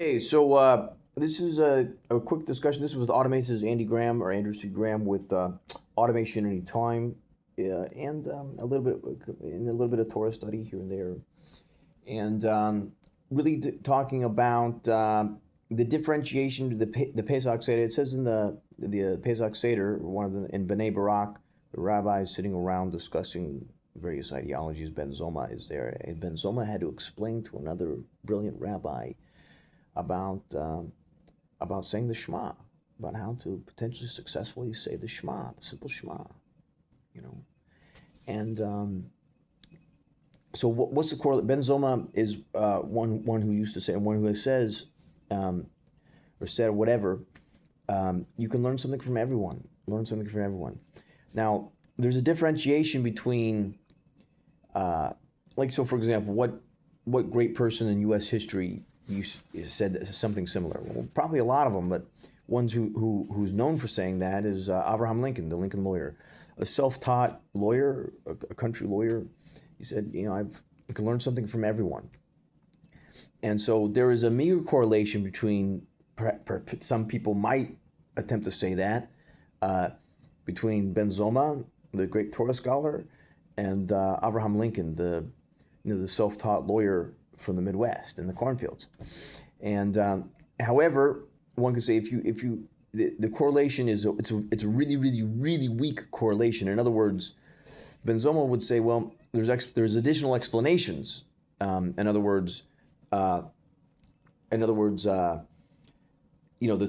Hey, so this is a quick discussion. This was Automation's Andy Graham or Andrew C. Graham with Automation Anytime, and a little bit of Torah study here and there, and really talking about the differentiation, the Pesach Seder. It says in the Pesach Seder, one of the in Bnei Barak, the rabbis sitting around discussing various ideologies. Ben Zoma is there, and Ben Zoma had to explain to another brilliant rabbi about about saying the Shema, about how to potentially successfully say the Shema, the simple Shema, you know. And so, what's the correlate? Ben Zoma is one who used to say, and one who says, or said, or whatever. You can learn something from everyone. Learn something from everyone. Now, there's a differentiation between, like, so for example, what great person in U.S. history you said something similar? Well, probably a lot of them, but who's known for saying that is Abraham Lincoln, the Lincoln Lawyer, a self-taught lawyer, a country lawyer. He said, I can learn something from everyone, and so there is a meager correlation between some people might attempt to say that between Ben Zoma, the great Torah scholar, and Abraham Lincoln, the self-taught lawyer from the Midwest in the cornfields. And however, one could say the correlation is it's a really really weak correlation. In other words, Ben Zoma would say, well, there's additional explanations. In other words, the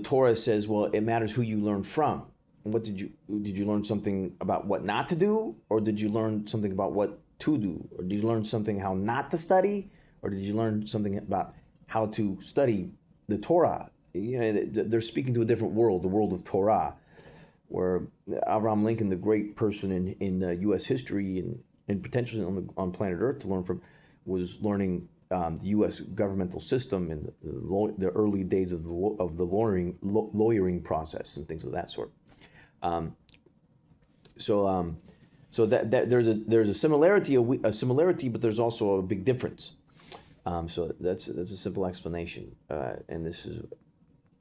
Torah says, well, it matters who you learn from. And what did you learn something about what not to do, or did you learn something about what to do, or did you learn something how not to study, or did you learn something about how to study the Torah? They're speaking to a different world, the world of Torah, where Abraham Lincoln, the great person in U.S. history and potentially on planet Earth to learn from, was learning the U.S. governmental system in the early days of the lawyering process and things of that sort. So that there's a similarity, but there's also a big difference. So that's a simple explanation, and this is